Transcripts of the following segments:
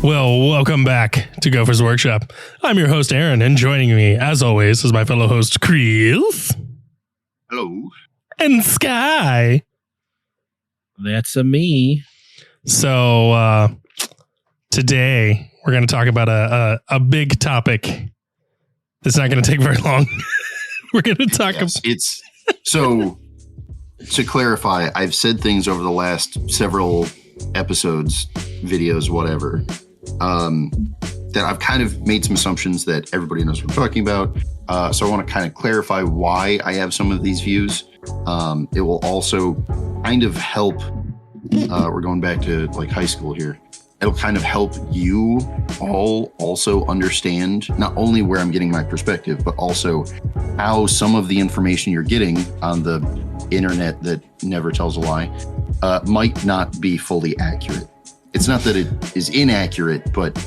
Well, welcome back to Gopher's Workshop. I'm your host, Aaron, and joining me, as always, is my fellow host, Chris. Hello. And Sky. That's a me. So, today, we're going to talk about a big topic that's not going to take very long. We're going to talk about... So, to clarify, I've said things over the last several episodes, videos, whatever, that I've kind of made some assumptions that everybody knows what I'm talking about. So I want to kind of clarify why I have some of these views. It will also kind of help. We're going back to like high school here. It'll kind of help you all also understand not only where I'm getting my perspective, but also how some of the information you're getting on the internet that never tells a lie might not be fully accurate. It's not that it is inaccurate, but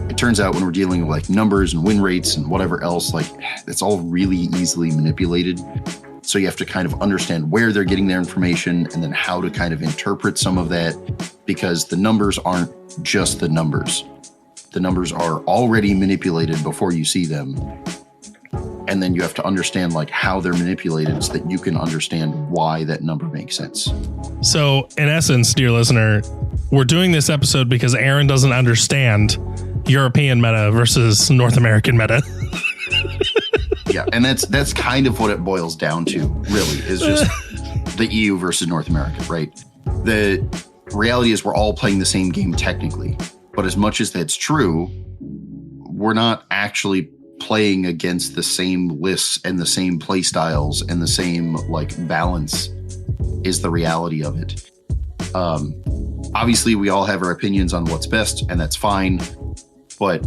it turns out when we're dealing with like numbers and win rates and whatever else, like it's all really easily manipulated. So you have to kind of understand where they're getting their information and then how to kind of interpret some of that, because the numbers aren't just the numbers. The numbers are already manipulated before you see them. And then you have to understand like how they're manipulated so that you can understand why that number makes sense. So in essence, dear listener, we're doing this episode because Aaron doesn't understand European meta versus North American meta. Yeah, and that's kind of what it boils down to, really, is just the EU versus North America, right? The reality is we're all playing the same game technically, but as much as that's true, we're not actually playing against the same lists and the same play styles and the same like balance is the reality of it. Obviously, we all have our opinions on what's best, and that's fine. But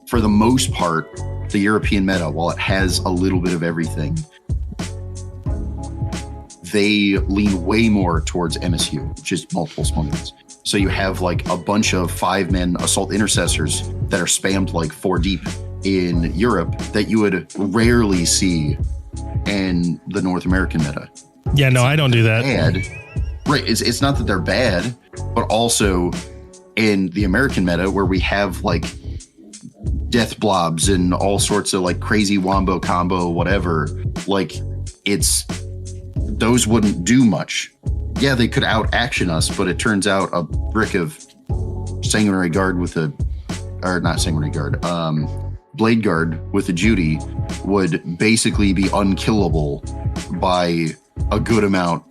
for the most part, the European meta, while it has a little bit of everything, they lean way more towards MSU, which is multiple smugglers. So you have like a bunch of 5-man assault intercessors that are spammed like 4 deep in Europe that you would rarely see in the North American meta. Yeah, no, I don't do that. Bad. Right. It's not that they're bad, but also in the American meta where we have like death blobs and all sorts of like crazy wombo combo, whatever, like those wouldn't do much. Yeah, they could out action us, but it turns out a brick of sanguinary guard blade guard with a Judy would basically be unkillable by a good amount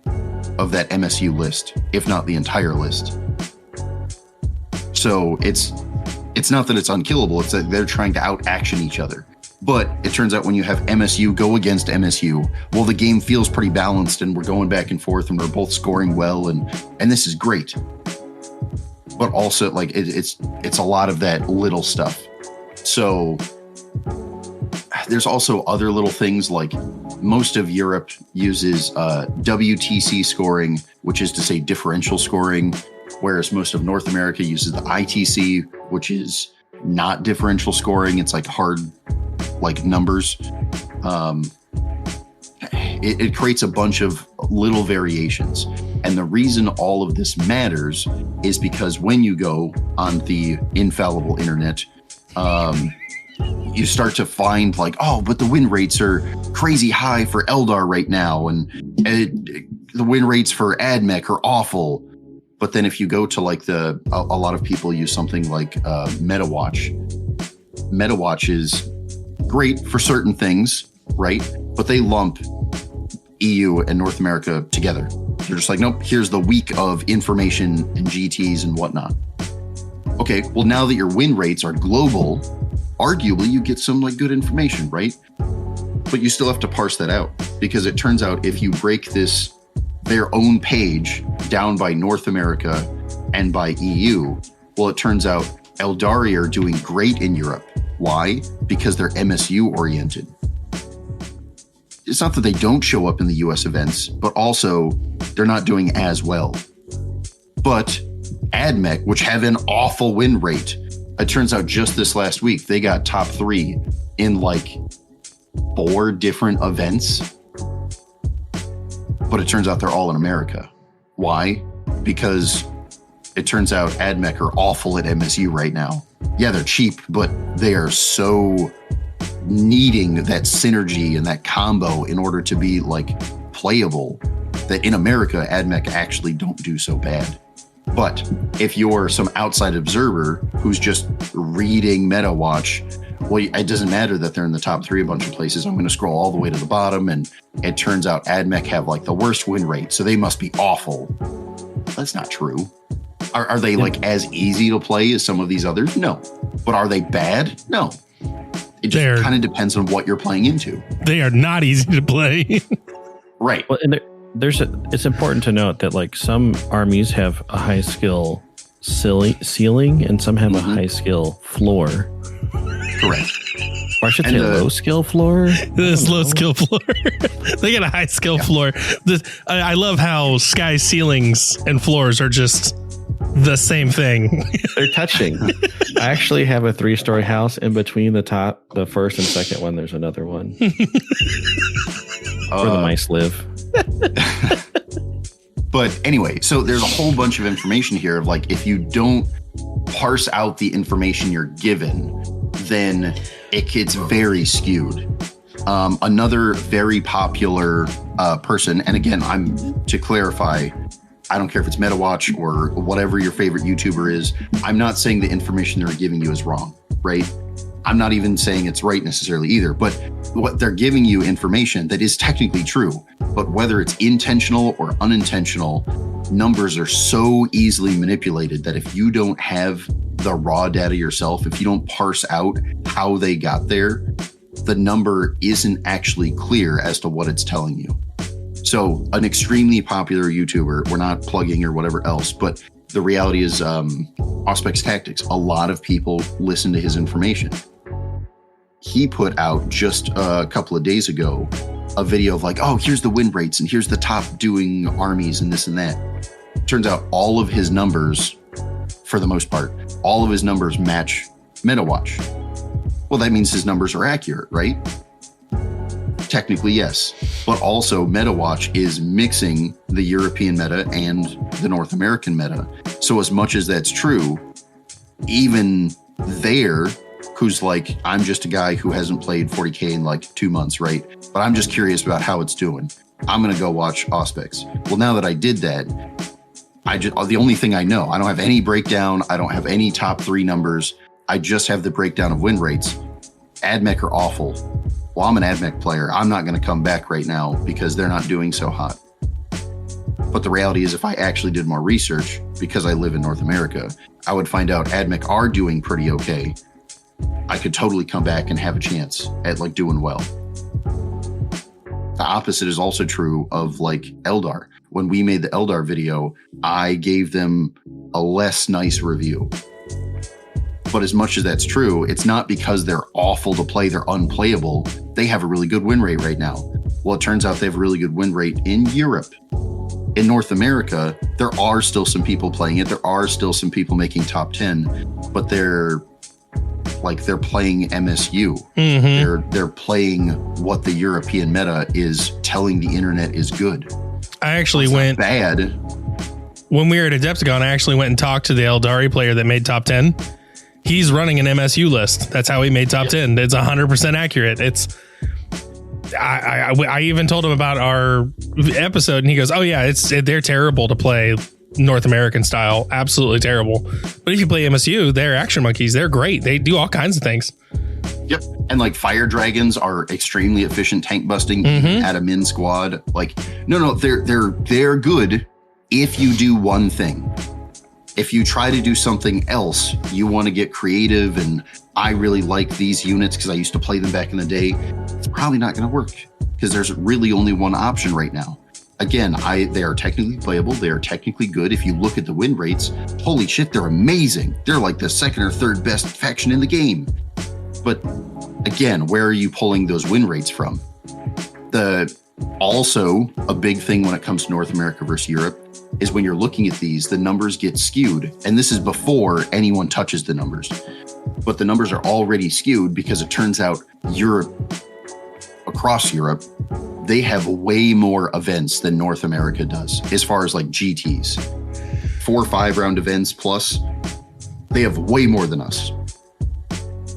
of that MSU list, if not the entire list. So it's not that it's unkillable, it's that they're trying to out action each other. But it turns out when you have MSU go against MSU, well, the game feels pretty balanced and we're going back and forth and we're both scoring well, and this is great. But also like it's a lot of that little stuff. So there's also other little things like most of Europe uses WTC scoring, which is to say differential scoring, whereas most of North America uses the ITC, which is not differential scoring. It's like hard, like numbers. It creates a bunch of little variations. And the reason all of this matters is because when you go on the infallible internet, you start to find like, oh, but the win rates are crazy high for Eldar right now. And the win rates for AdMech are awful. But then if you go to like a lot of people use something like MetaWatch. MetaWatch is great for certain things, right? But they lump EU and North America together. They're just like, nope, here's the week of information and GTs and whatnot. Okay, well, now that your win rates are global, arguably you get some like good information, right? But you still have to parse that out, because it turns out if you break their own page down by North America and by EU, well, it turns out Eldari are doing great in Europe. Why? Because they're MSU oriented. It's not that they don't show up in the US events, but also they're not doing as well. But AdMech, which have an awful win rate, it turns out just this last week, they got top 3 in like 4 different events. But it turns out they're all in America. Why? Because it turns out AdMech are awful at MSU right now. Yeah, they're cheap, but they are so needing that synergy and that combo in order to be like playable that in America, AdMech actually don't do so bad. But if you're some outside observer who's just reading MetaWatch, well, it doesn't matter that they're in the top 3 a bunch of places. I'm going to scroll all the way to the bottom, and it turns out AdMech have like the worst win rate, so they must be awful. That's not true. Are they like as easy to play as some of these others? No. But are they bad? No. It just kind of depends on what you're playing into. They are not easy to play. Right. Well, and it's important to note that like some armies have a high skill ceiling and some have a high skill floor. Correct. Or I should say low skill floor. This low skill floor. They got a high skill floor. I love how sky ceilings and floors are just the same thing. They're touching. I actually have a 3-story house. In between the first and second one, there's another one where the mice live. But anyway, so there's a whole bunch of information here of like, if you don't parse out the information you're given, then it gets very skewed. Another very popular person, and again, to clarify, I don't care if it's MetaWatch or whatever your favorite YouTuber is. I'm not saying the information they're giving you is wrong, right? I'm not even saying it's right necessarily either, but what they're giving you information that is technically true, but whether it's intentional or unintentional, numbers are so easily manipulated that if you don't have the raw data yourself, if you don't parse out how they got there, the number isn't actually clear as to what it's telling you. So an extremely popular YouTuber, we're not plugging or whatever else, but the reality is Auspex Tactics. A lot of people listen to his information. He put out just a couple of days ago a video of like, oh, here's the win rates and here's the top doing armies and this and that. Turns out all of his numbers, for the most part, all of his numbers match MetaWatch. Well, that means his numbers are accurate, right? Technically, yes. But also MetaWatch is mixing the European meta and the North American meta. So as much as that's true, even there, who's like, I'm just a guy who hasn't played 40K in like 2 months, right? But I'm just curious about how it's doing. I'm going to go watch Auspex. Well, now that I did that, the only thing I know, I don't have any breakdown. I don't have any top 3 numbers. I just have the breakdown of win rates. AdMech are awful. Well, I'm an AdMech player. I'm not going to come back right now because they're not doing so hot. But the reality is, if I actually did more research, because I live in North America, I would find out AdMech are doing pretty okay. I could totally come back and have a chance at like doing well. The opposite is also true of like Eldar. When we made the Eldar video, I gave them a less nice review. But as much as that's true, it's not because they're awful to play, they're unplayable. They have a really good win rate right now. Well, it turns out they have a really good win rate in Europe. In North America, there are still some people playing it. There are still some people making top 10, but they're playing MSU. Mm-hmm. They're playing what the European meta is telling the internet is good. I actually went bad. When we were at Adepticon, I actually went and talked to the Eldari player that made top 10. He's running an MSU list. That's how he made top 10. It's 100% accurate. I even told him about our episode, and he goes, "Oh yeah, they're terrible to play North American style, absolutely terrible. But if you play MSU, they're action monkeys. They're great. They do all kinds of things." Yep, and like fire dragons are extremely efficient tank busting at a min squad. Like, no, they're good if you do one thing. If you try to do something else, you want to get creative, and I really like these units because I used to play them back in the day, it's probably not going to work because there's really only one option right now. Again, they are technically playable. They are technically good. If you look at the win rates, holy shit, they're amazing. They're like the second or third best faction in the game. But again, where are you pulling those win rates from? Also, a big thing when it comes to North America versus Europe is when you're looking at these, the numbers get skewed. And this is before anyone touches the numbers. But the numbers are already skewed because it turns out across Europe, they have way more events than North America does as far as like GTs. 4 or 5 round events plus. They have way more than us.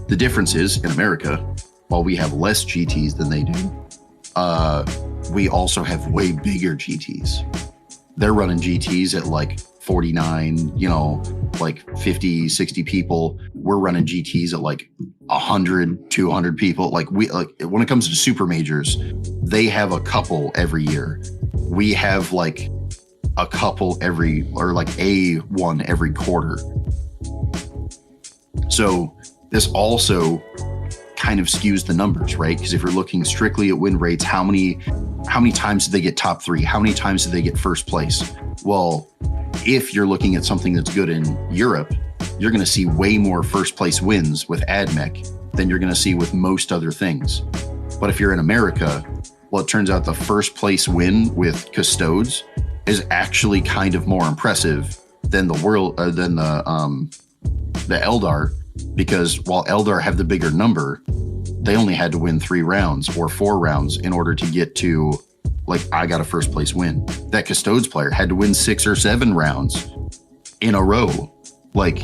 The difference is in America, while we have less GTs than they do, we also have way bigger GTs. They're running GTs at like 49, you know, like 50, 60 people. We're running GTs at like 100, 200 people. Like when it comes to super majors, they have a couple every year. We have like a couple a one every quarter. So this also kind of skews the numbers, right? Because if you're looking strictly at win rates, how many times did they get top 3? How many times did they get first place? Well, if you're looking at something that's good in Europe, you're going to see way more first place wins with AdMech than you're going to see with most other things. But if you're in America, well, it turns out the first place win with Custodes is actually kind of more impressive than the Eldar, because while Eldar have the bigger number, they only had to win 3 rounds or 4 rounds in order to get to, like, I got a first place win. That Custodes player had to win 6 or 7 rounds in a row. Like,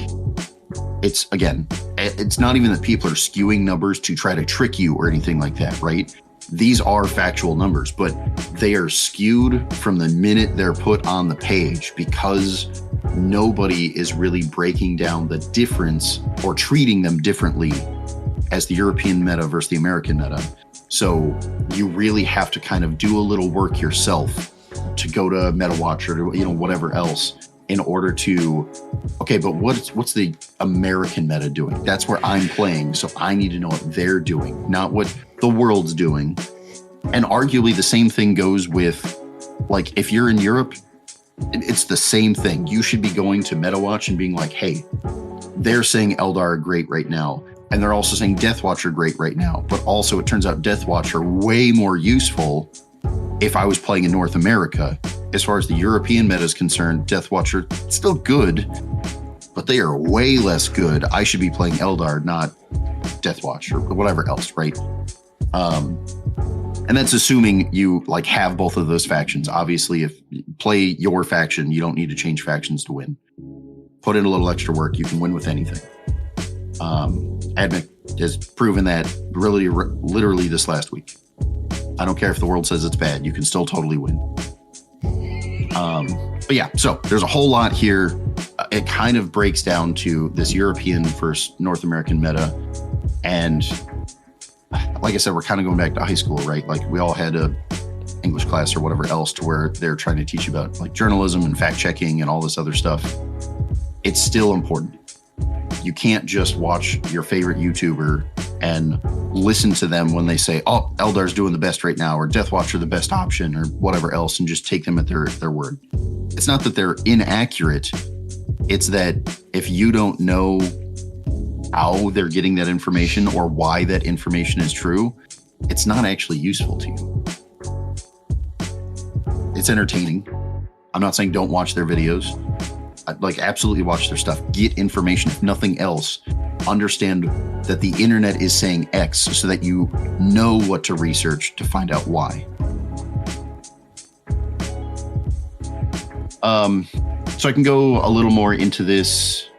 it's not even that people are skewing numbers to try to trick you or anything like that, right? These are factual numbers, but they are skewed from the minute they're put on the page because nobody is really breaking down the difference or treating them differently as the European meta versus the American meta. So you really have to kind of do a little work yourself to go to MetaWatch or, you know, whatever else in order to, okay, but what's the American meta doing? That's where I'm playing, so I need to know what they're doing, not what the world's doing. And arguably the same thing goes with, like, if you're in Europe, it's the same thing. You should be going to MetaWatch and being like, hey, they're saying Eldar are great right now, and they're also saying Deathwatch are great right now, but also it turns out Deathwatch are way more useful if I was playing in North America. As far as the European meta is concerned, Deathwatch are still good, but they are way less good. I should be playing Eldar, not Deathwatch or whatever else, right? And that's assuming you like have both of those factions. Obviously, if you play your faction, you don't need to change factions to win. Put in a little extra work, you can win with anything. AdMech has proven that really, literally this last week. I don't care if the world says it's bad, you can still totally win. But yeah, so there's a whole lot here. It kind of breaks down to this European versus North American meta. And like I said, we're kind of going back to high school, right? Like we all had a English class or whatever else to where they're trying to teach you about like journalism and fact checking and all this other stuff. It's still important. You can't just watch your favorite YouTuber and listen to them when they say, oh, Eldar's doing the best right now, or Deathwatch are the best option, or whatever else, and just take them at their word. It's not that they're inaccurate. It's that if you don't know how they're getting that information or why that information is true, it's not actually useful to you. It's entertaining. I'm not saying don't watch their videos. Like, absolutely watch their stuff. Get information. If nothing else, understand that the internet is saying X so that you know what to research to find out why. So I can go a little more into this.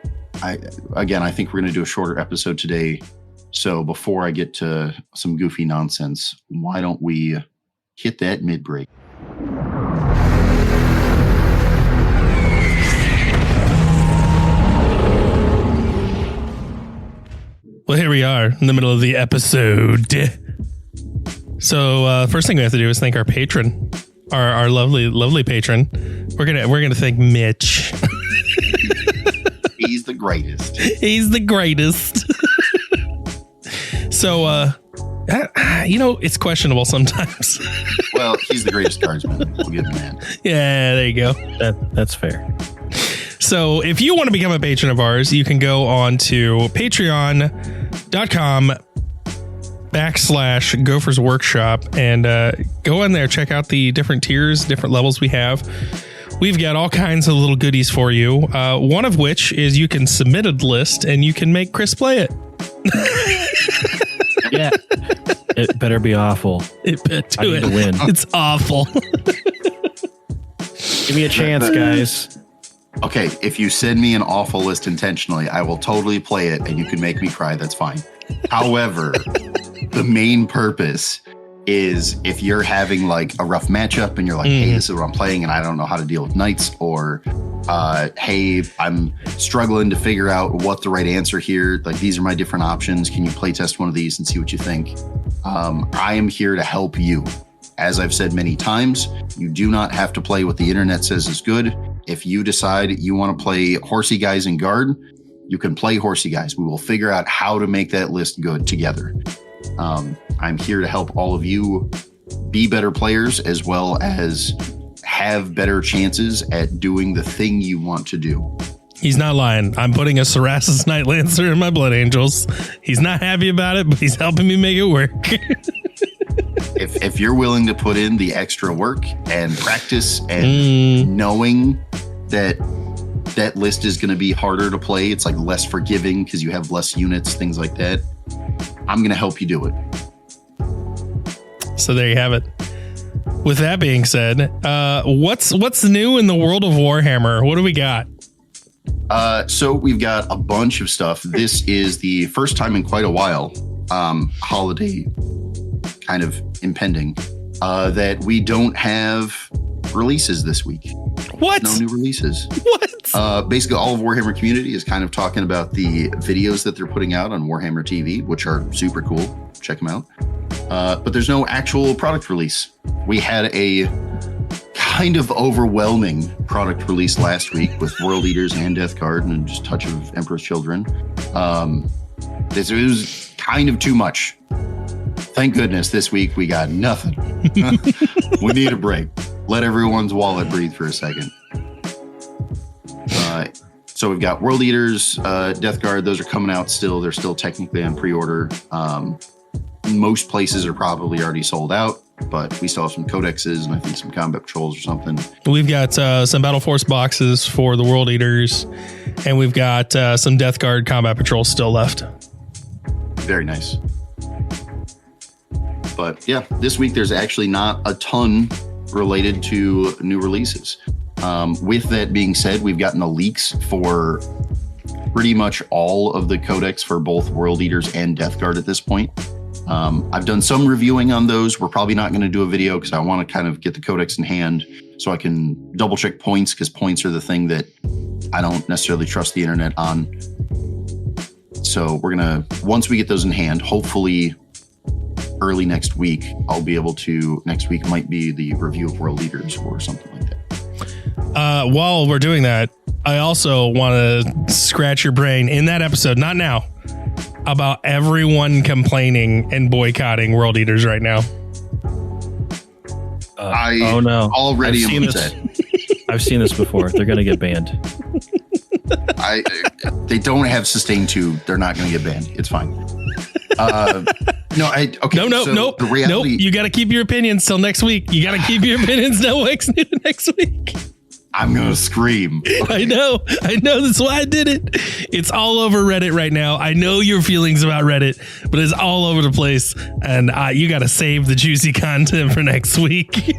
I think we're going to do a shorter episode today. So before I get to some goofy nonsense, why don't we hit that mid-break? Well, here we are in the middle of the episode. So first thing we have to do is thank our patron, our lovely patron. We're gonna thank Mitch. He's the greatest. He's the greatest. So it's questionable sometimes. Well, he's the greatest cardsman. We'll give him that. Yeah, there you go. That's fair. So if you want to become a patron of ours, you can go on to patreon.com/Gophers Workshop and go in there, check out the different tiers, different levels we have. We've got all kinds of little goodies for you. One of which is you can submit a list and you can make Chris play it. Yeah. It better be awful. I need to win. It's awful. Give me a chance, guys. Okay, if you send me an awful list intentionally, I will totally play it and you can make me cry. That's fine. However, the main purpose is if you're having like a rough matchup and you're like, hey, this is what I'm playing and I don't know how to deal with knights, or hey, I'm struggling to figure out what the right answer here. Like, these are my different options. Can you play test one of these and see what you think? I am here to help you. As I've said many times, you do not have to play what the internet says is good. If you decide you want to play Horsey Guys and Guard, you can play Horsey Guys. We will figure out how to make that list good together. I'm here to help all of you be better players as well as have better chances at doing the thing you want to do. He's not lying. I'm putting a Sarasis Knight Lancer in my Blood Angels. He's not happy about it, but he's helping me make it work. If you're willing to put in the extra work and practice and knowing that that list is going to be harder to play, it's like less forgiving because you have less units, things like that, I'm going to help you do it. So there you have it. With that being said, what's new in the world of Warhammer? What do we got? So we've got a bunch of stuff. This is the first time in quite a while, holiday kind of impending, that we don't have releases this week. What? No new releases. What? Basically, all of Warhammer community is kind of talking about the videos that they're putting out on Warhammer TV, which are super cool. Check them out. But there's no actual product release. We had a kind of overwhelming product release last week with World Eaters and Death Guard and just a touch of Emperor's Children. It was kind of too much. Thank goodness this week we got nothing. We need a break. Let everyone's wallet breathe for a second. So we've got World Eaters, Death Guard. Those are coming out still. They're still technically on pre-order. Most places are probably already sold out, but we still have some codexes and I think some combat patrols or something. We've got some Battle Force boxes for the World Eaters, and we've got some Death Guard combat patrols still left. Very nice. But yeah, this week there's actually not a ton related to new releases. With that being said, we've gotten the leaks for pretty much all of the codex for both World Eaters and Death Guard at this point. I've done some reviewing on those. We're probably not going to do a video because I want to kind of get the codex in hand so I can double check points, because points are the thing that I don't necessarily trust the internet on. So we're going to, once we get those in hand, hopefully early next week, I'll be able to, next week might be the review of World Eaters or something like that. While we're doing that, I also want to scratch your brain in that episode, not now, about everyone complaining and boycotting World Eaters right now. Oh no! Already I've seen this before. They're going to get banned. They don't have Sustain 2. They're not going to get banned. It's fine. No. The reality, You got to keep your opinions till next week. You got to keep your opinions till next week. I'm going to scream. Okay. I know. That's why I did it. It's all over Reddit right now. I know your feelings about Reddit, but it's all over the place. And you got to save the juicy content for next week.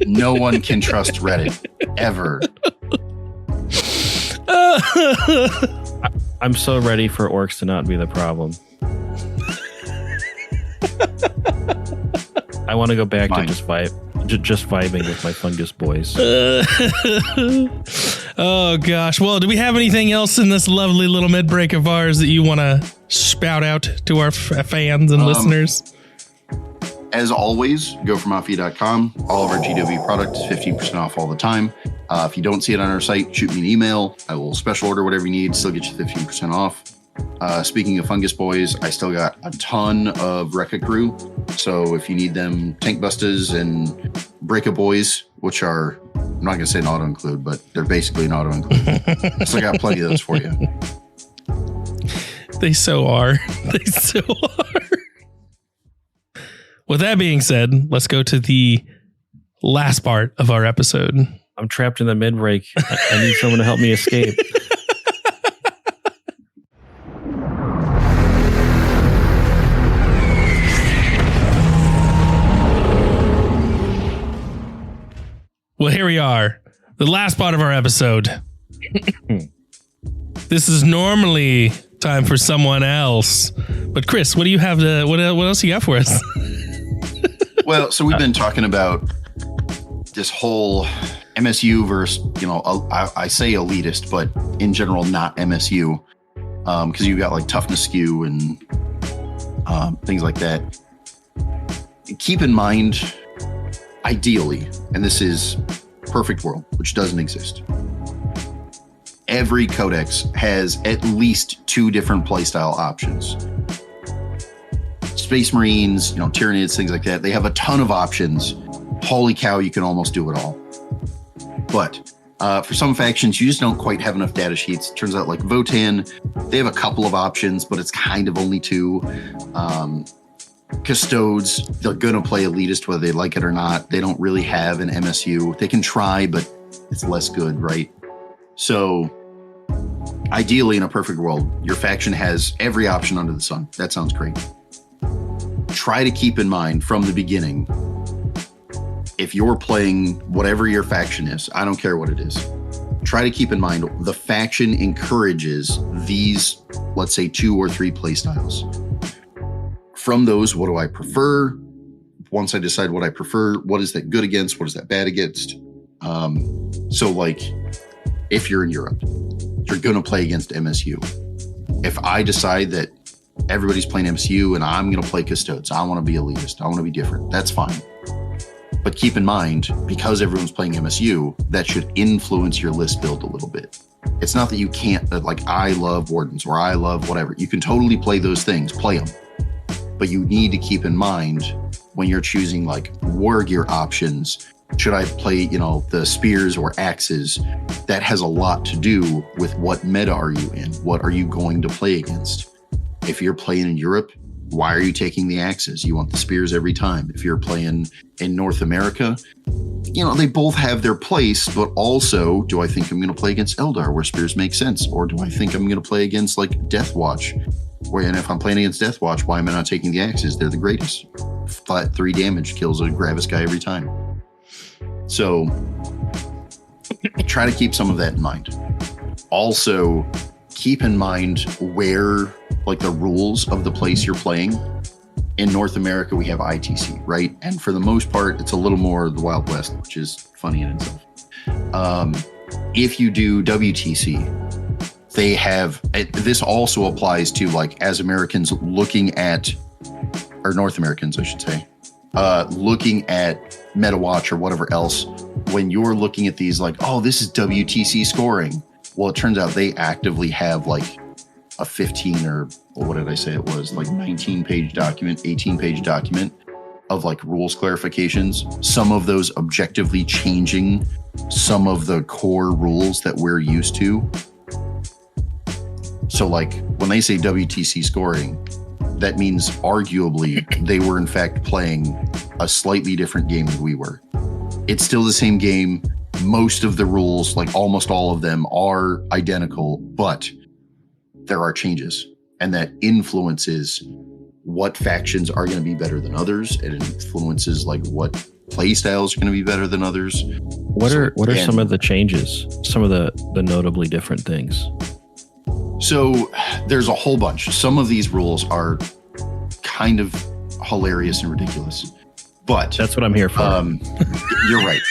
No one can trust Reddit ever. I'm so ready for orcs to not be the problem. I want to go back to just vibing with my fungus boys. Oh gosh. Well, do we have anything else in this lovely little mid break of ours that you want to spout out to our fans and listeners? As always, gophermafia.com. All of our GW product is 15% off all the time. If you don't see it on our site, shoot me an email. I will special order whatever you need, still get you 15% off. Speaking of fungus boys, I still got a ton of Rekka crew. So if you need them, tank busters and breaker boys, which are, I'm not going to say an auto include, but they're basically an auto include. I still got plenty of those for you. They so are. They so are. With that being said, let's go to the last part of our episode. I'm trapped in the mid break. I need someone to help me escape. Well, here we are, the last part of our episode. This is normally time for someone else. But Chris, what do you have to, what else you got for us? Well, so we've been talking about this whole MSU versus, I say elitist, but in general, not MSU. Because you've got like toughness skew and things like that. Keep in mind, ideally, and this is perfect world, which doesn't exist. Every codex has at least 2 different playstyle options. Space Marines, Tyranids, things like that. They have a ton of options. Holy cow, you can almost do it all. But for some factions, you just don't quite have enough data sheets. Turns out like Votan, they have a couple of options, but it's kind of only 2. Custodes, they're going to play elitist whether they like it or not. They don't really have an MSU. They can try, but it's less good, right? So ideally, in a perfect world, your faction has every option under the sun. That sounds great. Try to keep in mind from the beginning, if you're playing whatever your faction is, I don't care what it is, try to keep in mind the faction encourages these, let's say 2 or 3 play styles. From those, what do I prefer? Once I decide what I prefer, what is that good against? What is that bad against? So like, if you're in Europe, you're going to play against MSU. If I decide that everybody's playing MSU and I'm going to play Custodes, I want to be elitist, I want to be different, that's fine. But keep in mind, because everyone's playing MSU, that should influence your list build a little bit. It's not that you can't, like I love Wardens or I love whatever. You can totally play those things, play them. But you need to keep in mind when you're choosing like war gear options, should I play, the spears or axes? That has a lot to do with what meta are you in? What are you going to play against? If you're playing in Europe, why are you taking the axes? You want the spears every time. If you're playing in North America, they both have their place, but also, do I think I'm going to play against Eldar where spears make sense? Or do I think I'm going to play against like Deathwatch? And if I'm playing against Deathwatch, why am I not taking the axes? They're the greatest. Flat 3 damage kills a Gravis guy every time. So try to keep some of that in mind. Also, keep in mind where, like the rules of the place you're playing. In North America, we have ITC, right? And for the most part, it's a little more the Wild West, which is funny in itself. If you do WTC, they have, this also applies to like as Americans looking at, or North Americans, I should say, looking at MetaWatch or whatever else, when you're looking at these like, oh, this is WTC scoring. Well, it turns out they actively have like a 15 or what did I say it was, like 19-page document, 18-page document of like rules clarifications. Some of those objectively changing some of the core rules that we're used to. So like when they say WTC scoring, that means arguably they were in fact playing a slightly different game than we were. It's still the same game. Most of the rules, like almost all of them, are identical, but there are changes, and that influences what factions are going to be better than others. It influences like what play styles are going to be better than others. What are some of the changes? Some of the notably different things? So there's a whole bunch. Some of these rules are kind of hilarious and ridiculous, but that's what I'm here for. You're right.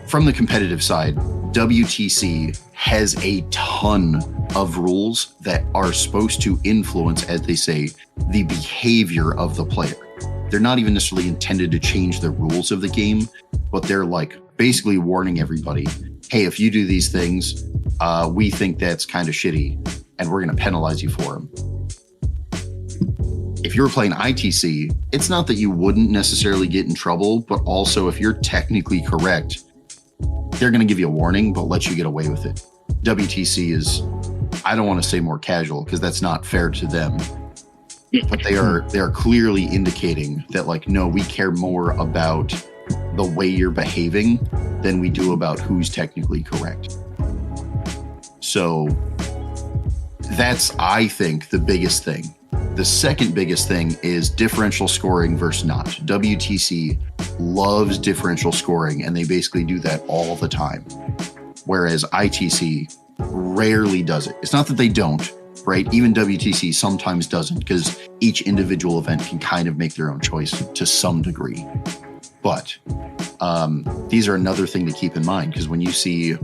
From the competitive side, WTC has a ton of rules that are supposed to influence, as they say, the behavior of the player. They're not even necessarily intended to change the rules of the game, but they're like basically warning everybody, hey, if you do these things, we think that's kind of shitty and we're going to penalize you for them. If you're playing ITC, it's not that you wouldn't necessarily get in trouble, but also if you're technically correct, they're going to give you a warning, but let you get away with it. WTC is, I don't want to say more casual because that's not fair to them, but they are clearly indicating that like, no, we care more about the way you're behaving than we do about who's technically correct. So that's, I think, the biggest thing The second biggest thing is differential scoring versus not. WTC loves differential scoring, and they basically do that all the time. Whereas ITC rarely does it. It's not that they don't, right? Even WTC sometimes doesn't, because each individual event can kind of make their own choice to some degree. But these are another thing to keep in mind, because when you see,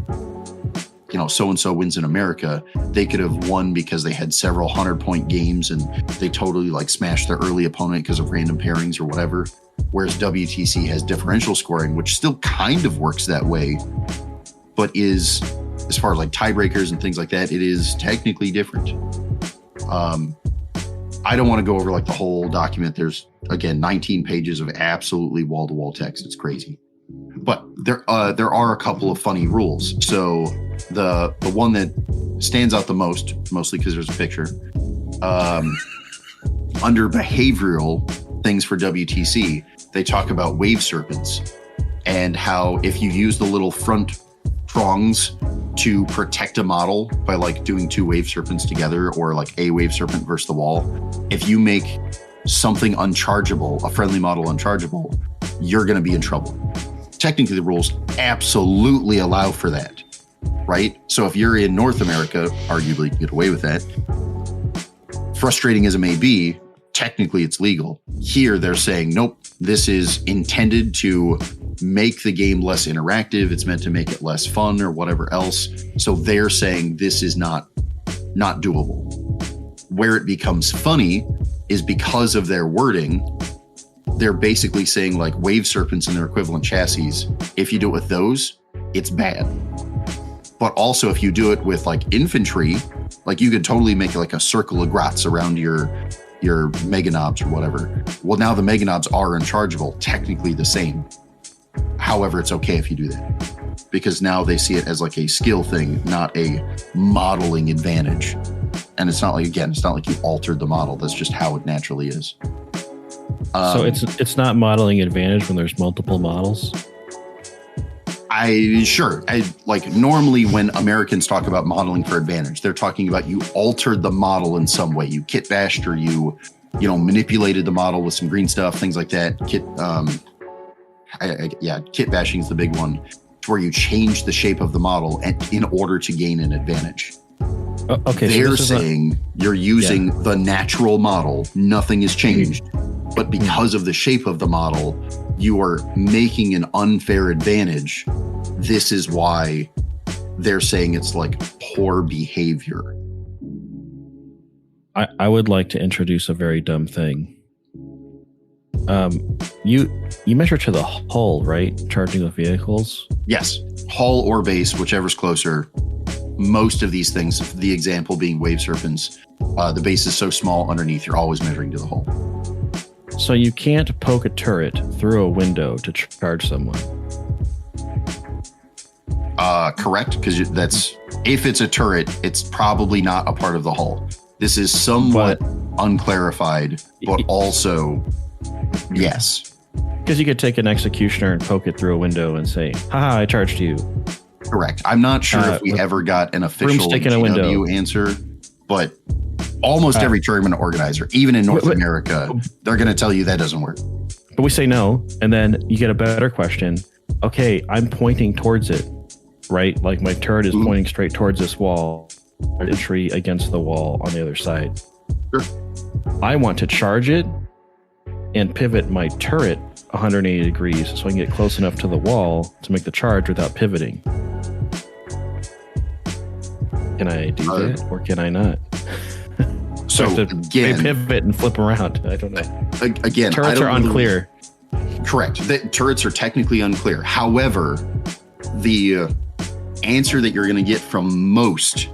so-and-so wins in America, they could have won because they had several 100-point games and they totally smashed their early opponent because of random pairings or whatever. Whereas WTC has differential scoring, which still kind of works that way, but is, as far as tiebreakers and things like that, it is technically different. I don't want to go over the whole document. There's, again, 19 pages of absolutely wall-to-wall text. It's crazy. But there are a couple of funny rules. So the one that stands out the most, mostly because there's a picture, under behavioral things for WTC, they talk about wave serpents and how if you use the little front prongs to protect a model by doing two wave serpents together, or a wave serpent versus the wall, if you make something unchargeable, a friendly model unchargeable, you're going to be in trouble. Technically, the rules absolutely allow for that, right? So if you're in North America, arguably you can get away with that. Frustrating as it may be, technically it's legal. Here they're saying, nope, this is intended to make the game less interactive. It's meant to make it less fun or whatever else. So they're saying this is not doable. Where it becomes funny is because of their wording. They're basically saying wave serpents and their equivalent chassis, if you do it with those, it's bad. But also if you do it with infantry, you could totally make a circle of grots around your mega knobs or whatever. Well, now the mega knobs are unchargeable, technically the same. However, it's okay if you do that, because now they see it as a skill thing, not a modeling advantage. And it's not it's not you altered the model. That's just how it naturally is. So it's not modeling advantage when there's multiple models? Normally when Americans talk about modeling for advantage, they're talking about you altered the model in some way. You kit bashed, or you manipulated the model with some green stuff, things like that. Kit bashing is the big one, to where you change the shape of the model in order to gain an advantage. Okay, they're saying you're using the natural model, nothing has changed, but because of the shape of the model, you are making an unfair advantage. This is why they're saying it's poor behavior. I would like to introduce a very dumb thing. You measure to the hull, right? Charging of vehicles? Yes. Hull or base, whichever's closer. Most of these things, the example being wave serpents, the base is so small underneath, you're always measuring to the hull. So you can't poke a turret through a window to charge someone? Correct, because if it's a turret, it's probably not a part of the hull. This is somewhat unclarified, but also, yes. Because you could take an executioner and poke it through a window and say, haha, I charged you. Correct. I'm not sure if we ever got an official GW answer, but almost every tournament organizer, even in North America, they're going to tell you that doesn't work. But we say no, and then you get a better question. Okay, I'm pointing towards it, right? My turret is pointing straight towards this wall, entry against the wall on the other side. Sure. I want to charge it and pivot my turret 180 degrees so I can get close enough to the wall to make the charge without pivoting. Can I do that, or can I not? So again, pivot and flip around. I don't know. Again, turrets are unclear. Correct. The turrets are technically unclear. However, the answer that you're going to get from most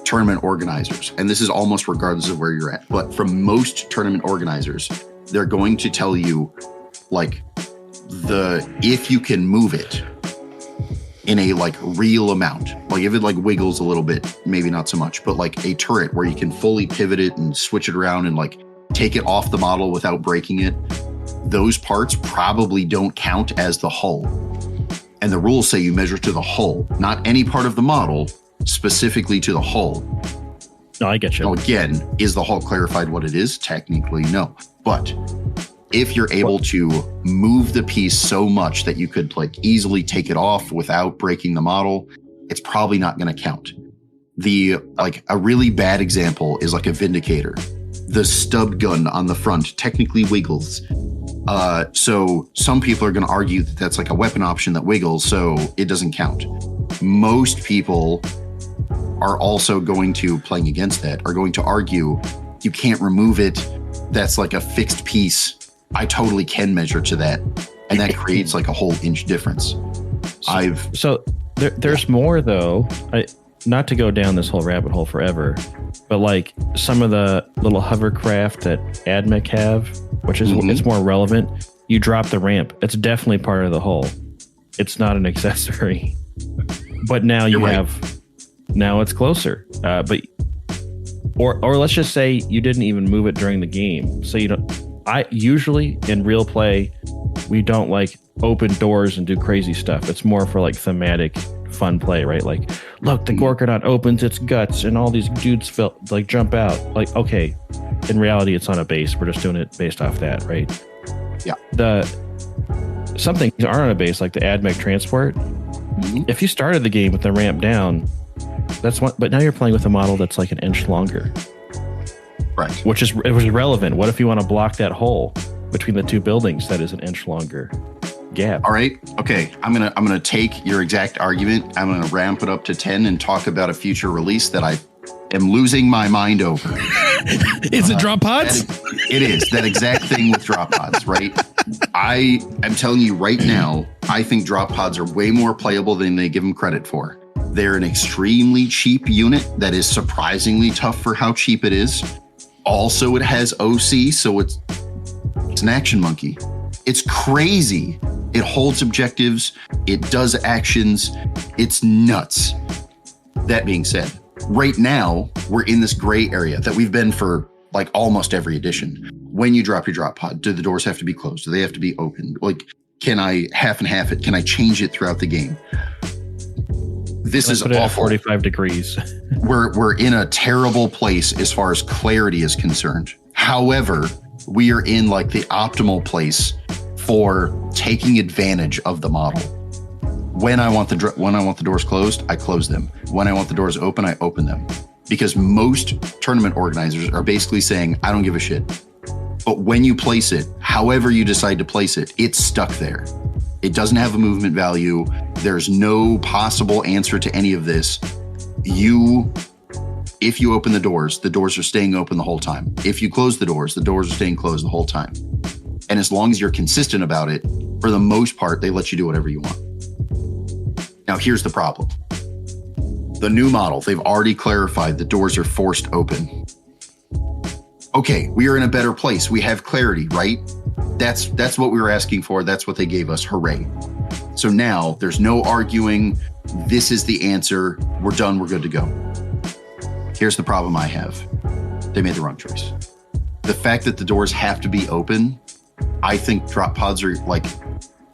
tournament organizers, and this is almost regardless of where you're at, but from most tournament organizers, they're going to tell you if you can move it in a real amount, if it wiggles a little bit, maybe not so much, but a turret where you can fully pivot it and switch it around and take it off the model without breaking it, those parts probably don't count as the hull. And the rules say you measure to the hull, not any part of the model, specifically to the hull. No, I get you. Now, again, is the hull clarified what it is? Technically, no. But if you're able to move the piece so much that you could like easily take it off without breaking the model, it's probably not going to count. A really bad example is like a Vindicator. The stub gun on the front technically wiggles. So some people are going to argue that that's like a weapon option that wiggles, so it doesn't count. Most people are also going to, playing against that, are going to argue you can't remove it. That's like a fixed piece. I totally can measure to that. And that creates like a whole inch difference. There's more though. Not to go down this whole rabbit hole forever, but like some of the little hovercraft that AdMech have, which is it's more relevant. You drop the ramp. It's definitely part of the hull. It's not an accessory. But now now it's closer. Or let's just say you didn't even move it during the game. So I usually in real play, we don't like open doors and do crazy stuff. It's more for like thematic fun play, right? Like, look, the Gorkanaut opens its guts and all these dudes jump out. Like, okay, in reality, it's on a base. We're just doing it based off that, right? Yeah. Some things aren't on a base, like the AdMech transport. If you started the game with the ramp down, that's one. But now you're playing with a model that's like an inch longer, right? Which is relevant. What if you want to block that hole between the two buildings that is an inch longer gap? All right. Okay. I'm gonna take your exact argument. I'm gonna ramp it up to 10 and talk about a future release that I am losing my mind over. Is it drop pods? It is that exact thing with drop pods, right? I am telling you right now, I think drop pods are way more playable than they give them credit for. They're an extremely cheap unit that is surprisingly tough for how cheap it is. Also, it has OC, so it's an action monkey. It's crazy. It holds objectives. It does actions. It's nuts. That being said, right now, we're in this gray area that we've been for like almost every edition. When you drop your drop pod, do the doors have to be closed? Do they have to be open? Like, can I half and half it? Can I change it throughout the game? This is awful. 45 degrees. We're in a terrible place as far as clarity is concerned. However, we are in like the optimal place for taking advantage of the model. When I want the doors closed, I close them. When I want the doors open, I open them. Because most tournament organizers are basically saying, I don't give a shit. But when you place it, however you decide to place it, it's stuck there. It doesn't have a movement value. There's no possible answer to any of this. If you open the doors are staying open the whole time. If you close the doors are staying closed the whole time. And as long as you're consistent about it, for the most part, they let you do whatever you want. Now, here's the problem. The new model, they've already clarified the doors are forced open. Okay, we are in a better place. We have clarity, right? That's what we were asking for. That's what they gave us. Hooray. So now there's no arguing. This is the answer. We're done. We're good to go. Here's the problem I have. They made the wrong choice. The fact that the doors have to be open, I think drop pods are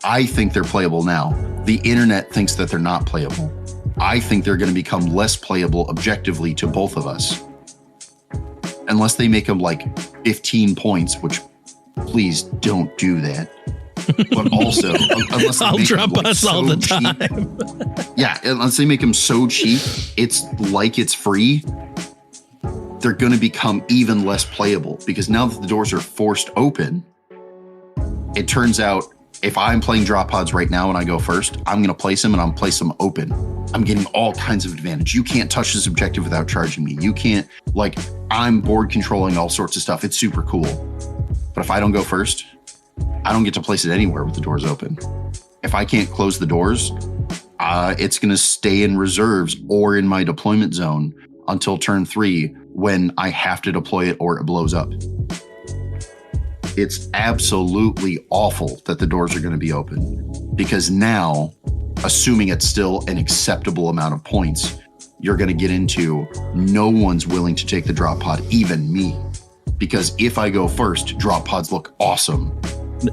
I think they're playable now. The internet thinks that they're not playable. I think they're going to become less playable objectively to both of us. Unless they make them like 15 points, which please don't do that. But also, unless I'll drop us all the time. Yeah, unless they make them so cheap, it's like it's free. They're going to become even less playable because now that the doors are forced open, it turns out if I'm playing drop pods right now and I go first, I'm going to place them and I'm place them open. I'm getting all kinds of advantage. You can't touch this objective without charging me. You can't, I'm board controlling all sorts of stuff. It's super cool. But if I don't go first, I don't get to place it anywhere with the doors open. If I can't close the doors, it's going to stay in reserves or in my deployment zone until turn 3 when I have to deploy it or it blows up. It's absolutely awful that the doors are going to be open because now, assuming it's still an acceptable amount of points, you're going to get into no one's willing to take the drop pod, even me. Because if I go first, drop pods look awesome.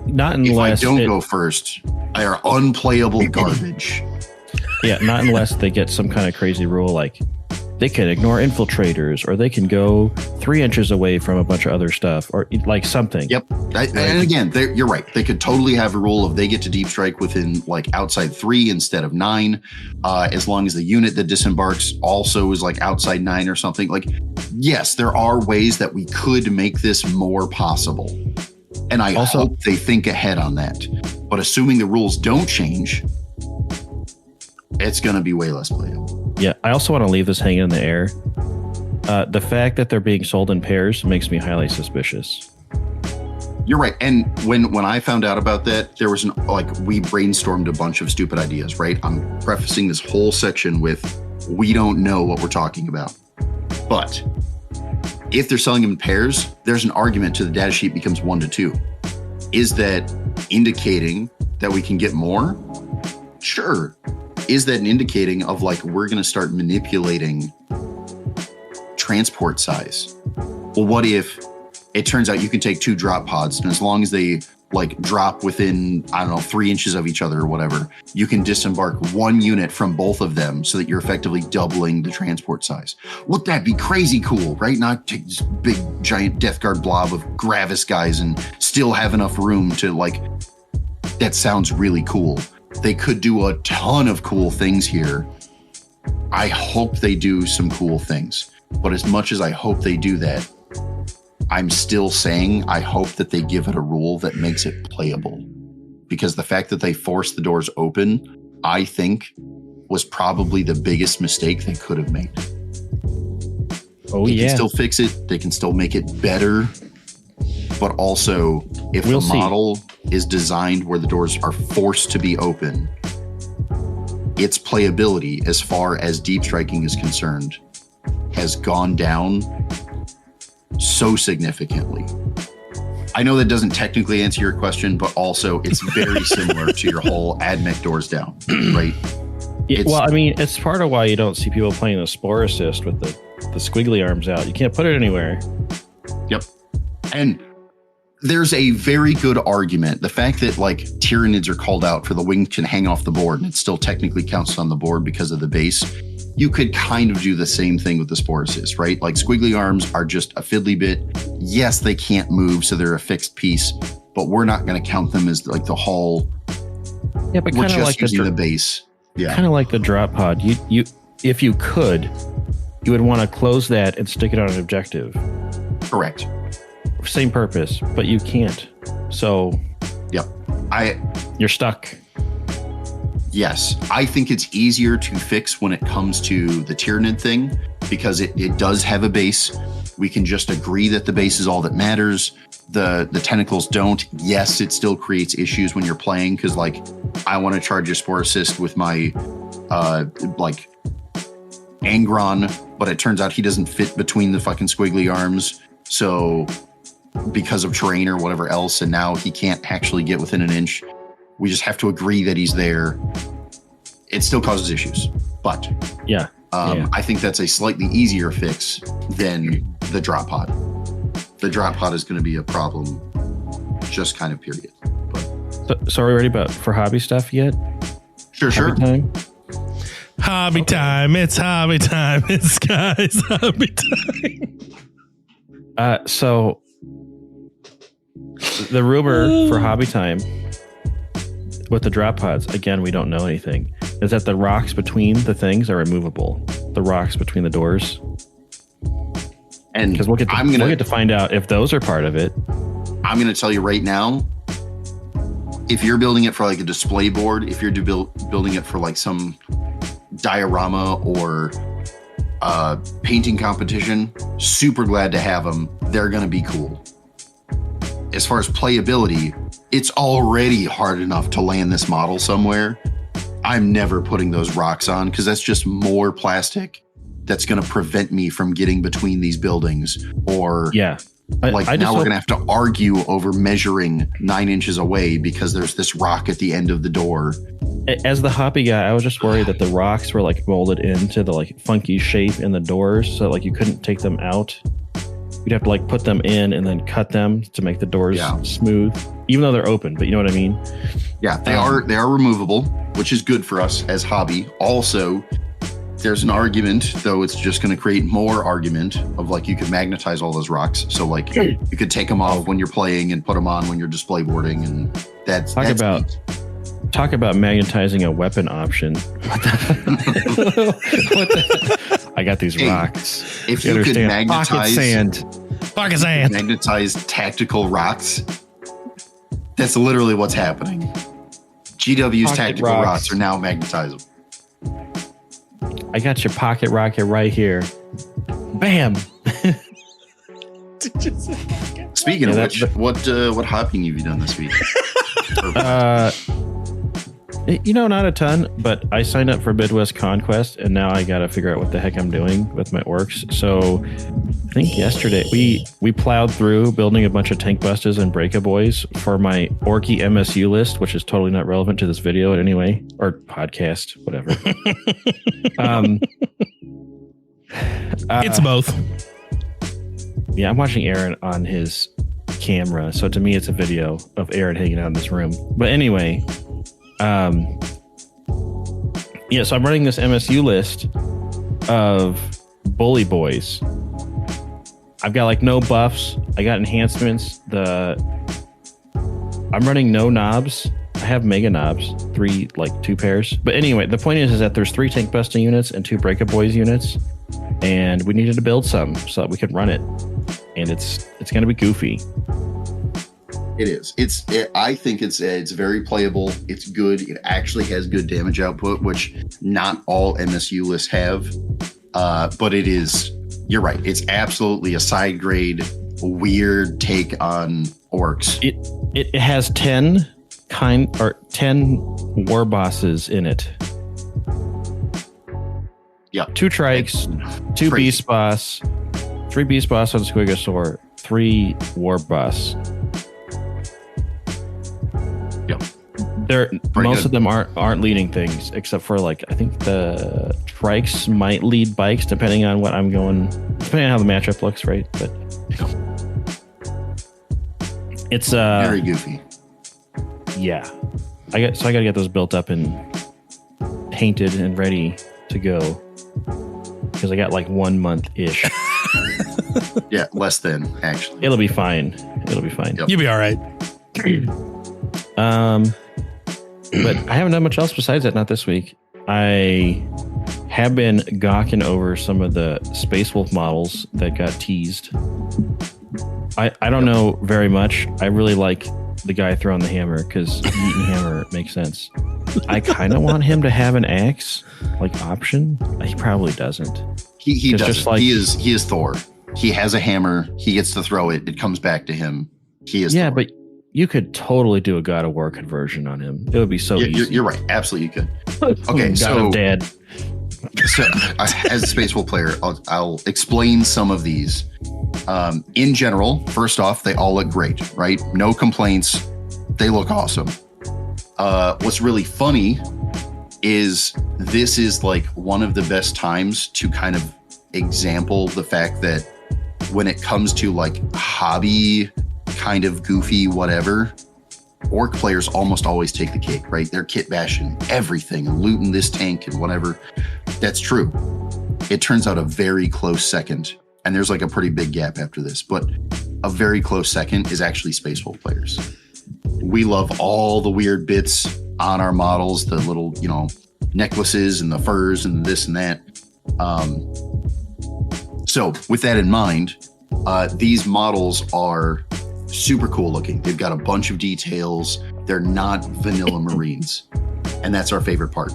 Not unless if I don't go first, they are unplayable garbage. Yeah, not unless they get some kind of crazy rule like they can ignore infiltrators, or they can go 3 inches away from a bunch of other stuff, or like something. Yep. And again, you're right. They could totally have a rule of they get to deep strike within like outside 3 instead of 9, as long as the unit that disembarks also is like outside 9 or something. Like, yes, there are ways that we could make this more possible. And I hope they think ahead on that. But assuming the rules don't change, it's going to be way less playable. Yeah, I also want to leave this hanging in the air. The fact that they're being sold in pairs makes me highly suspicious. You're right. And when I found out about that, there was we brainstormed a bunch of stupid ideas, right? I'm prefacing this whole section with, we don't know what we're talking about. But if they're selling them in pairs, there's an argument to the data sheet becomes 1 to 2. Is that indicating that we can get more? Sure. Is that an indicating of like, we're going to start manipulating transport size? Well, what if it turns out you can take 2 drop pods, and as long as they like drop within, 3 inches of each other or whatever, you can disembark 1 unit from both of them so that you're effectively doubling the transport size. Wouldn't that be crazy cool, right? Not take this big giant Death Guard blob of Gravis guys and still have enough room to like, that sounds really cool. They could do a ton of cool things here. I hope they do some cool things. But as much as I hope they do that, I'm still saying I hope that they give it a rule that makes it playable. Because the fact that they forced the doors open, I think, was probably the biggest mistake they could have made. They can still fix it. They can still make it better. But also, if the model is designed where the doors are forced to be open, its playability, as far as deep striking is concerned, has gone down so significantly. I know that doesn't technically answer your question, but also it's very similar to your whole admech doors down, right? Well, I mean, it's part of why you don't see people playing the Spore Assist with the squiggly arms out. You can't put it anywhere. Yep. And there's a very good argument. The fact that like Tyranids are called out for the wing can hang off the board and it still technically counts on the board because of the base. You could kind of do the same thing with the Spore Assist, right? Like squiggly arms are just a fiddly bit. Yes, they can't move, so they're a fixed piece, but we're not going to count them as like the whole. Yeah, but we're just like using the base. Yeah, kind of like the drop pod. You, if you could, you would want to close that and stick it on an objective. Correct. Same purpose, but you can't. So, yep, you're stuck. Yes, I think it's easier to fix when it comes to the Tyranid thing because it does have a base. We can just agree that the base is all that matters. The tentacles don't. Yes, it still creates issues when you're playing because like I want to charge a Spore Assist with my like Angron, but it turns out he doesn't fit between the fucking squiggly arms. So because of terrain or whatever else, and now he can't actually get within an inch. We just have to agree that he's there. It still causes issues, but yeah. I think that's a slightly easier fix than the drop pod. The drop pod is going to be a problem, just kind of period. But, so are we ready for hobby stuff yet? Sure. Time? Hobby time. It's hobby time. It's guys hobby time. So the rumor for hobby time with the drop pods, again, we don't know anything, is that the rocks between the things are removable. The rocks between the doors. And because we'll get to find out if those are part of it. I'm going to tell you right now, if you're building it for like a display board, if you're building it for like some diorama or painting competition, super glad to have them. They're going to be cool. As far as playability, it's already hard enough to land this model somewhere. I'm never putting those rocks on because that's just more plastic that's going to prevent me from getting between these buildings. Or yeah, now we're going to have to argue over measuring 9 inches away because there's this rock at the end of the door. As the hobby guy, I was just worried that the rocks were like molded into the like funky shape in the doors, so like you couldn't take them out. You'd have to like put them in and then cut them to make the doors smooth, even though they're open. But you know what I mean? Yeah, they are removable, which is good for us as hobby. Also, there's an argument, though it's just going to create more argument of like you could magnetize all those rocks. So like you could take them off when you're playing and put them on when you're display boarding, and that's talk about magnetizing a weapon option. I got these rocks. If you could magnetize pocket sand, magnetize tactical rocks, that's literally what's happening. GW's tactical rocks are now magnetizable. I got your pocket rocket right here. Bam. Speaking of which, what hopping have you done this week? Not a ton, but I signed up for Midwest Conquest, and now I got to figure out what the heck I'm doing with my orcs. So I think yesterday we plowed through building a bunch of tank busters and breakaboys for my Orky MSU list, which is totally not relevant to this video in any way, or podcast, whatever. It's both. Yeah, I'm watching Aaron on his camera, so to me it's a video of Aaron hanging out in this room. But anyway, so I'm running this MSU list of bully boys. I've got like no buffs. I got enhancements. I'm running no knobs. I have mega knobs, 2 pairs. But anyway, the point is that there's 3 tank busting units and 2 breaker boys units, and we needed to build some so that we could run it. And it's going to be goofy. It is. I think it's very playable. It's good. It actually has good damage output, which not all MSU lists have. But it is. You're right. It's absolutely a side grade, weird take on orcs. It has 10 war bosses in it. Yeah. 2 trikes, 2 beast boss, 3 beast boss on Squigosaur, 3 war boss. Yep. Most of them aren't leading things, except for I think the trikes might lead bikes, depending on what I'm going, depending on how the matchup looks, right? But it's very goofy. Yeah, I got to get those built up and painted and ready to go, because I got 1 month ish. Yeah, less than actually. It'll be fine. Yep. You'll be all right. But I haven't done much else besides that. Not this week. I have been gawking over some of the Space Wolf models that got teased. I don't know very much. I really like the guy throwing the hammer, because Yeet and Hammer makes sense. I kind of want him to have an axe option. He probably doesn't. He doesn't. He is Thor. He has a hammer. He gets to throw it. It comes back to him. He is. Yeah, Thor. But you could totally do a God of War conversion on him. It would be so easy. You're right. Absolutely, you could. Okay, God of Dead. So, as a Space Wolf player, I'll explain some of these. In general, first off, they all look great, right? No complaints. They look awesome. What's really funny is this is one of the best times to kind of example the fact that when it comes to hobby kind of goofy whatever, orc players almost always take the cake, right? They're kit bashing everything and looting this tank and whatever. That's true. It turns out a very close second, and there's a pretty big gap after this, but a very close second is actually Space Wolf players. We love all the weird bits on our models, the little, necklaces and the furs and this and that. So with that in mind, these models are super cool looking. They've got a bunch of details. They're not vanilla Marines. And that's our favorite part.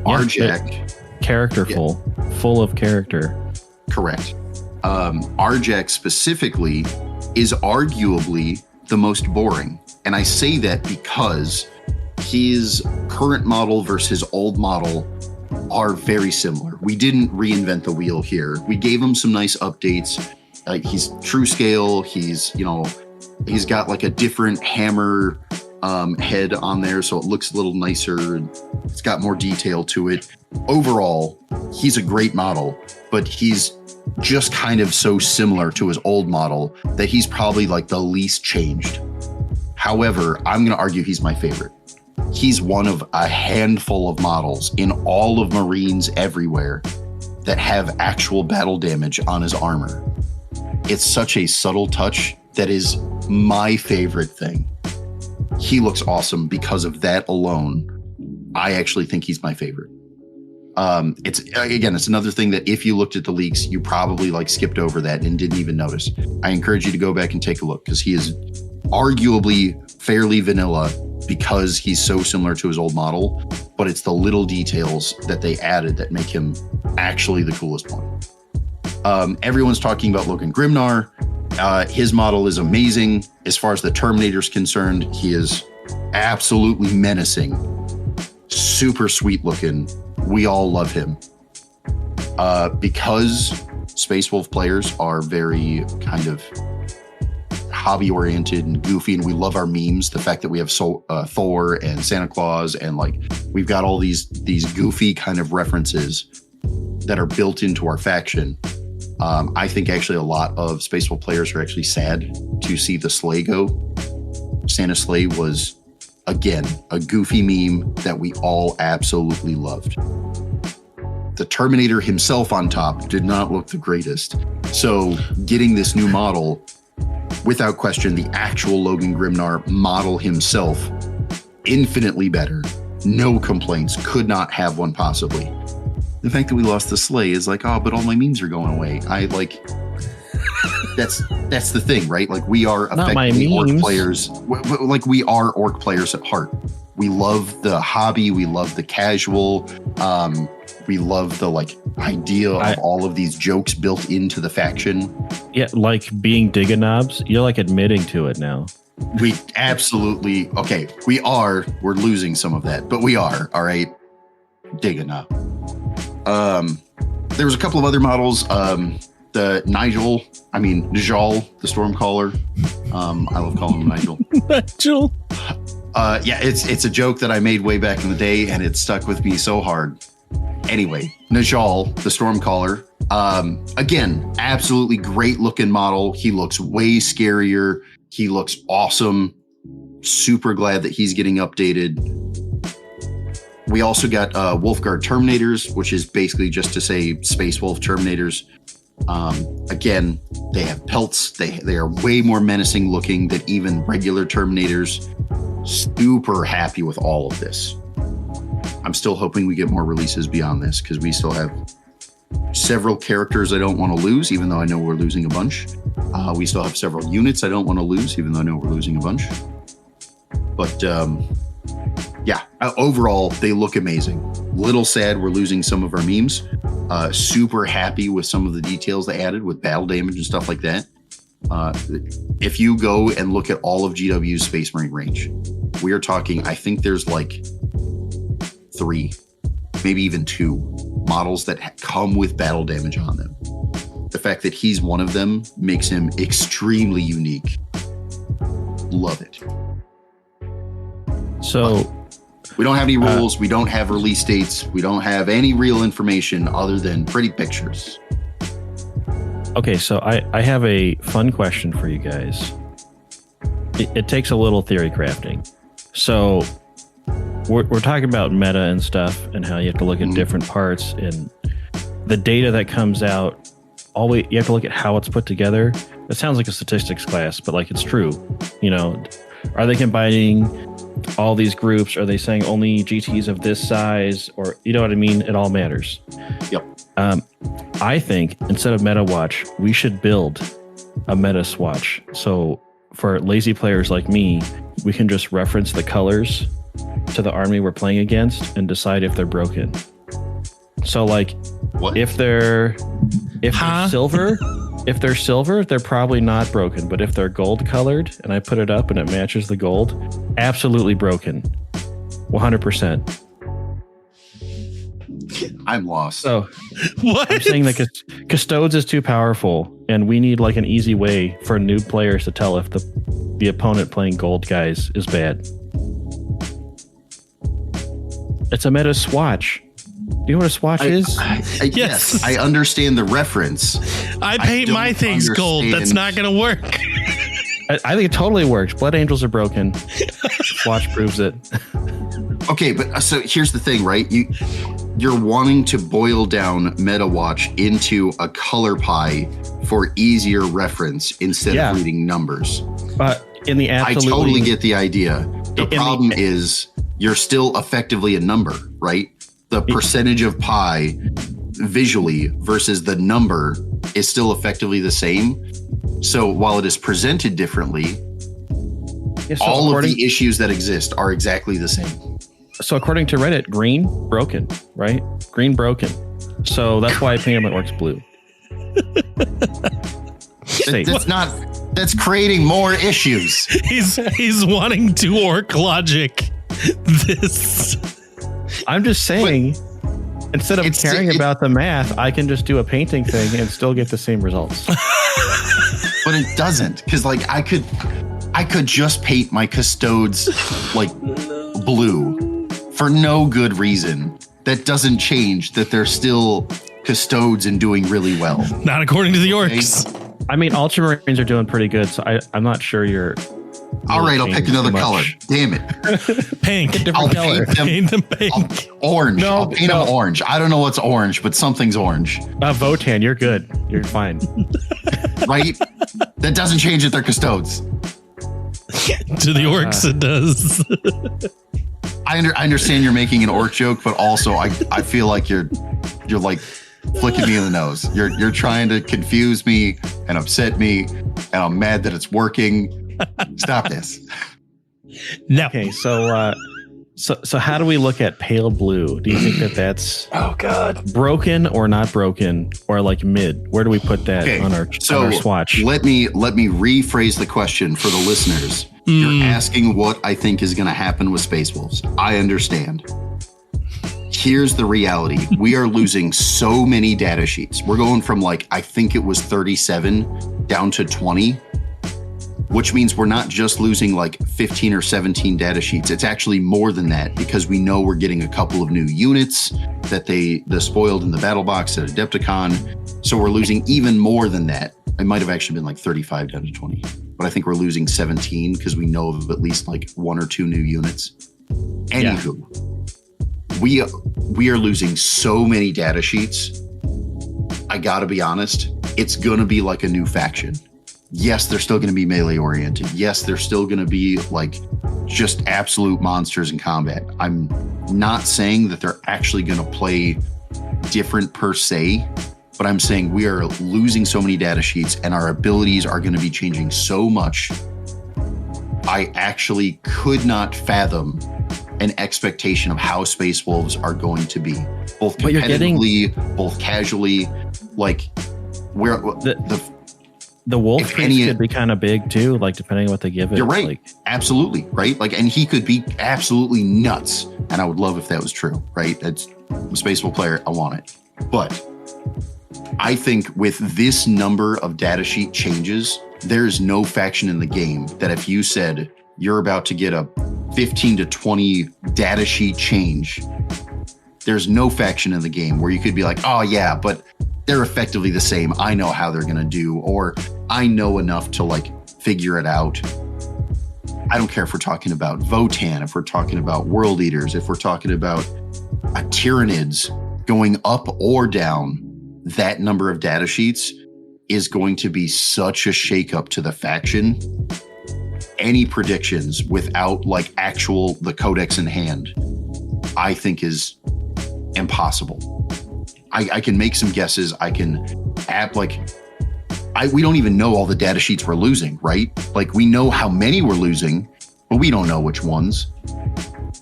Arjack. Full of character. Correct. Arjack specifically is arguably the most boring. And I say that because his current model versus old model are very similar. We didn't reinvent the wheel here. We gave him some nice updates. He's true scale. He's got a different hammer head on there, so it looks a little nicer and it's got more detail to it. Overall, he's a great model, but he's just kind of so similar to his old model that he's probably the least changed. However, I'm going to argue he's my favorite. he's one of a handful of models in all of Marines everywhere that have actual battle damage on his armor. It's such a subtle touch that is my favorite thing. He looks awesome because of that alone. I actually think he's my favorite. It's another thing that if you looked at the leaks, you probably like skipped over that and didn't even notice. I encourage you to go back and take a look because he is arguably fairly vanilla because he's so similar to his old model, but it's the little details that they added that make him actually the coolest one. Everyone's talking about Logan Grimnar. His model is amazing. As far as the Terminator's concerned, he is absolutely menacing. Super sweet looking. We all love him. Because Space Wolf players are very kind of hobby oriented and goofy, and we love our memes. The fact that we have Thor and Santa Claus, and like we've got all these goofy kind of references that are built into our faction. I think actually a lot of Space Wolf players are actually sad to see the sleigh go. Santa's sleigh was, again, a goofy meme that we all absolutely loved. The Terminator himself on top did not look the greatest. So getting this new model, without question, the actual Logan Grimnar model himself, infinitely better. No complaints. Could not have one possibly. The fact that we lost the sleigh is like, oh, but all my memes are going away. That's the thing, right? Like we are effectively orc players. Like we are orc players at heart. We love the hobby. We love the casual. We love the like idea of all of these jokes built into the faction. Yeah, like being Diganobs. You're like admitting to it now. We absolutely, okay, we're losing some of that, but we are, all right, Diganob. There was a couple of other models. The Nigel, the Stormcaller. I love calling him Nigel. Nigel. Yeah, it's a joke that I made way back in the day, and it stuck with me so hard. Anyway, Nigel, the Stormcaller. Again, absolutely great looking model. He looks way scarier. He looks awesome. Super glad that he's getting updated. We also got Wolfguard Terminators, which is basically just to say Space Wolf Terminators. Again, they have pelts. They are way more menacing looking than even regular Terminators. Super happy with all of this. I'm still hoping we get more releases beyond this because we still have several characters I don't want to lose, even though I know we're losing a bunch. We still have several units I don't want to lose, even though I know we're losing a bunch. But yeah, overall, they look amazing. Little sad we're losing some of our memes. Super happy with some of the details they added with battle damage and stuff like that. If you go and look at all of GW's Space Marine range, we are talking, I think there's like 3, maybe even 2 models that come with battle damage on them. The fact that he's one of them makes him extremely unique. Love it. So we don't have any rules. We don't have release dates. We don't have any real information other than pretty pictures. Okay, so I have a fun question for you guys. It takes a little theory crafting. So we're talking about meta and stuff and how you have to look at different parts and the data that comes out. You have to look at how it's put together. It sounds like a statistics class, but like it's true. You know, are they combining all these groups? Are they saying only GTs of this size? Or you know what I mean? It all matters. Yep. I think instead of meta watch, we should build a meta swatch. So for lazy players like me, we can just reference the colors to the army we're playing against and decide if they're broken. So like if they're silver, they're probably not broken. But if they're gold colored and I put it up and it matches the gold, absolutely broken. 100%. I'm lost. So What? I'm saying that Custodes is too powerful and we need like an easy way for new players to tell if the opponent playing gold guys is bad. It's a meta swatch. Do you know what a swatch is? Yes, I understand the reference. I paint my things gold. That's not going to work. I think it totally works. Blood Angels are broken. Swatch proves it. Okay, but so here's the thing, right? You're wanting to boil down MetaWatch into a color pie for easier reference instead of reading numbers. But in the I totally get the idea. The problem is you're still effectively a number, right? The percentage of pi visually versus the number is still effectively the same. So while it is presented differently, all of the issues that exist are exactly the same. So according to Reddit, green broken, right? Green broken. So that's why I painted my orcs blue. That's creating more issues. He's wanting to orc logic this. I'm just saying, instead of caring about the math, I can just do a painting thing and still get the same results. But it doesn't, because like I could just paint my custodes like blue for no good reason. That doesn't change that they're still custodes and doing really well. Not according to the orcs. I mean, Ultramarines are doing pretty good, so I'm not sure you're... All right, I'll pick another color. Damn it. Pink. Different color. Paint them pink. Orange. I'll paint them orange. I don't know what's orange, but something's orange. Votan, you're good. You're fine. Right? That doesn't change that they're custodes. To the orcs, it does. I understand you're making an orc joke, but also I feel like you're like flicking me in the nose. You're trying to confuse me and upset me, and I'm mad that it's working. Stop this. No. Okay, so how do we look at pale blue? Do you think that's broken or not broken, or like mid? Where do we put that on our swatch? Let me rephrase the question for the listeners. You're asking what I think is going to happen with Space Wolves. I understand. Here's the reality. We are losing so many data sheets. We're going from I think it was 37 down to 20, which means we're not just losing 15 or 17 data sheets. It's actually more than that, because we know we're getting a couple of new units that the spoiled in the battle box at Adepticon. So we're losing even more than that. It might have actually been 35 down to 20, but I think we're losing 17 because we know of at least one or two new units. Anywho, we are losing so many data sheets. I gotta be honest, it's gonna be like a new faction. Yes, they're still gonna be melee oriented. Yes, they're still gonna be just absolute monsters in combat. I'm not saying that they're actually gonna play different per se, but I'm saying we are losing so many data sheets and our abilities are going to be changing so much. I actually could not fathom an expectation of how Space Wolves are going to be, both competitively, both casually. Where the wolf could be kind of big too, depending on what they give it. You're right. Absolutely. Right. And he could be absolutely nuts. And I would love if that was true. Right. It's a Space Wolf player. I want it. But I think with this number of data sheet changes, there's no faction in the game that if you said you're about to get a 15 to 20 data sheet change, there's no faction in the game where you could be oh yeah, but they're effectively the same. I know how they're going to do, or I know enough to figure it out. I don't care if we're talking about Votan, if we're talking about World Eaters, if we're talking about Tyranids going up or down. That number of data sheets is going to be such a shakeup to the faction. Any predictions without the codex in hand, I think is impossible. I can make some guesses. I can we don't even know all the data sheets we're losing, right? We know how many we're losing, but we don't know which ones.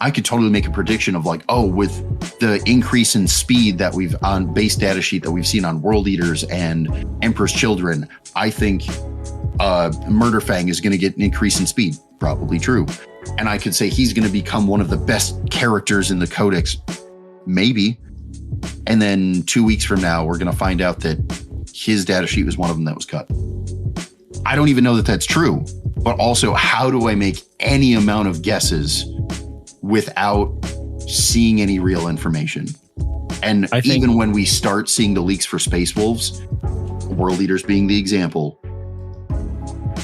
I could totally make a prediction of with the increase in speed that we've on base data sheet that we've seen on World Eaters and Emperor's Children, I think Murderfang is going to get an increase in speed. Probably true. And I could say he's going to become one of the best characters in the Codex. Maybe. And then 2 weeks from now, we're going to find out that his data sheet was one of them that was cut. I don't even know that that's true. But also, how do I make any amount of guesses without seeing any real information? And even when we start seeing the leaks for Space Wolves, World Eaters being the example,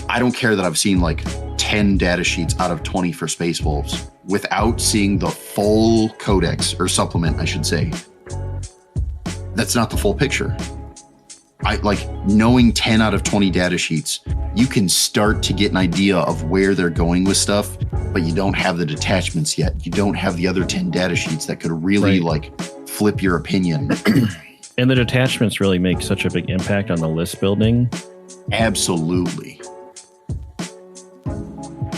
I don't care that I've seen 10 data sheets out of 20 for Space Wolves. without seeing the full codex or supplement, I should say, that's not the full picture. I like knowing 10 out of 20 data sheets, you can start to get an idea of where they're going with stuff, but you don't have the detachments yet. You don't have the other 10 data sheets that could really like flip your opinion. And the detachments really make such a big impact on the list building. Absolutely.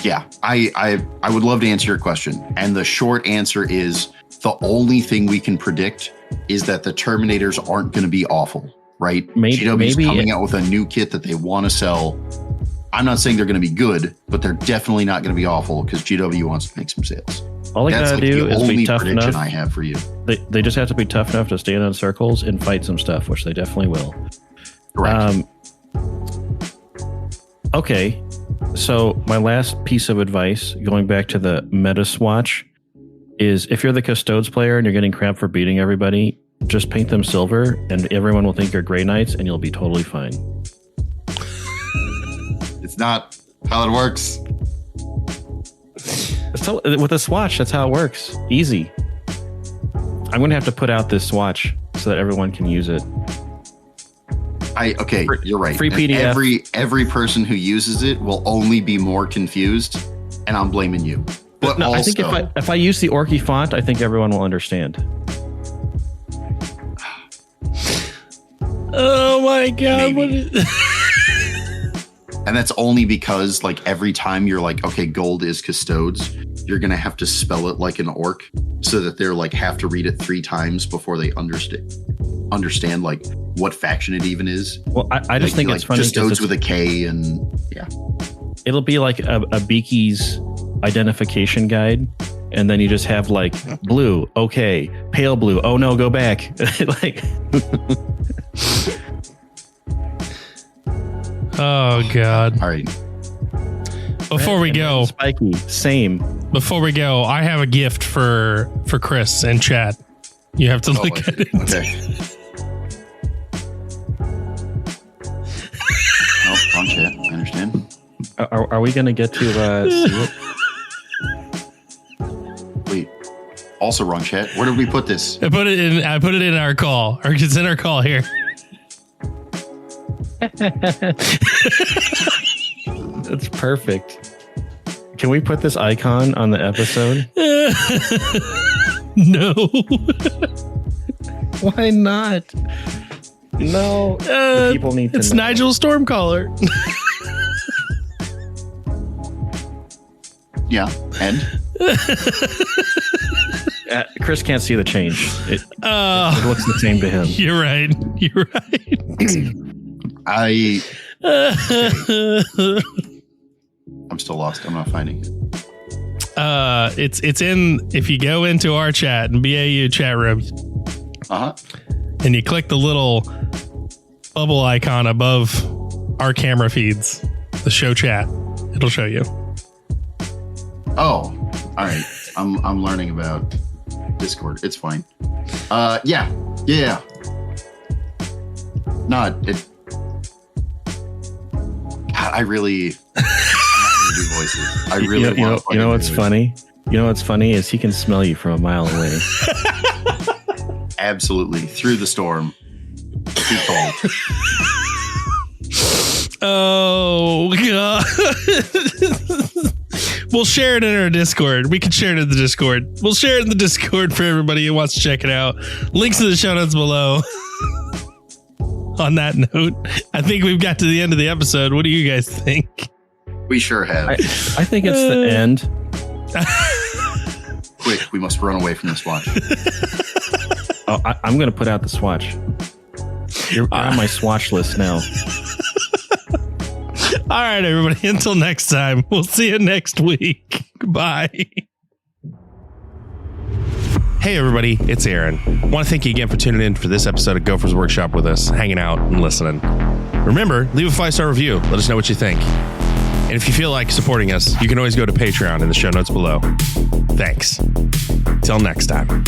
Yeah, I would love to answer your question. And the short answer is the only thing we can predict is that the Terminators aren't going to be awful, right? GW's coming out with a new kit that they want to sell. I'm not saying they're going to be good, but they're definitely not going to be awful because GW wants to make some sales. All they got to do is be tough enough. I have for you. They just have to be tough enough to stand on circles and fight some stuff, which they definitely will. Correct. Okay, so my last piece of advice, going back to the meta swatch, is if you're the Custodes player and you're getting crap for beating everybody, just paint them silver and everyone will think you're Grey Knights and you'll be totally fine. It's not how it works. So, with a swatch, that's how it works. Easy. I'm going to have to put out this swatch so that everyone can use it. You're right. Free PDF. Every person who uses it will only be more confused, and I'm blaming you. But no, also, I think if I use the Orky font, I think everyone will understand. Oh my god! And that's only because like every time you're like, okay, gold is Custodes, you're gonna have to spell it like an orc, so that they're like have to read it 3 times before they understand like what faction it even is. Well, I just think it's funny. Custodes with a K, and yeah, it'll be like a Beaky's identification guide, and then you just have like blue, okay, pale blue, oh no, go back. Like oh god. All right. Before we go, spiky, same. Before we go, I have a gift for Chris and chat. You have to look at it. Okay. Oh, wrong chat. I understand. Are we going to get to see it? Wait. Also wrong chat. Where did we put this? I put it in our call. Or it's in our call here. That's perfect. Can we put this icon on the episode? No. Why not? No. People need to know. It's Nigel Stormcaller. Yeah. And? Chris can't see the change. It looks the same to him. You're right. I'm still lost. I'm not finding it. It's in, if you go into our chat and BAU chat room, and you click the little bubble icon above our camera feeds, the show chat, it'll show you. Oh, all right. I'm learning about Discord. It's fine. Yeah. Not it. God, I really. Do voices. I really you know what's funny? You know what's funny is he can smell you from a mile away. Absolutely. Through the storm. Too cold. Oh god. We'll share it in our Discord. We can share it in the Discord. We'll share it in the Discord for everybody who wants to check it out. Links in the show notes below. On that note, I think we've got to the end of the episode. What do you guys think? We sure have. I think it's the end. Quick, we must run away from this watch. Oh, I'm going to put out the swatch. You're on my swatch list now. All right, everybody. Until next time, we'll see you next week. Goodbye. Hey, everybody. It's Aaron. I want to thank you again for tuning in for this episode of Gopher's Workshop with us, hanging out and listening. Remember, leave a 5-star review. Let us know what you think. And if you feel like supporting us, you can always go to Patreon in the show notes below. Thanks. Till next time.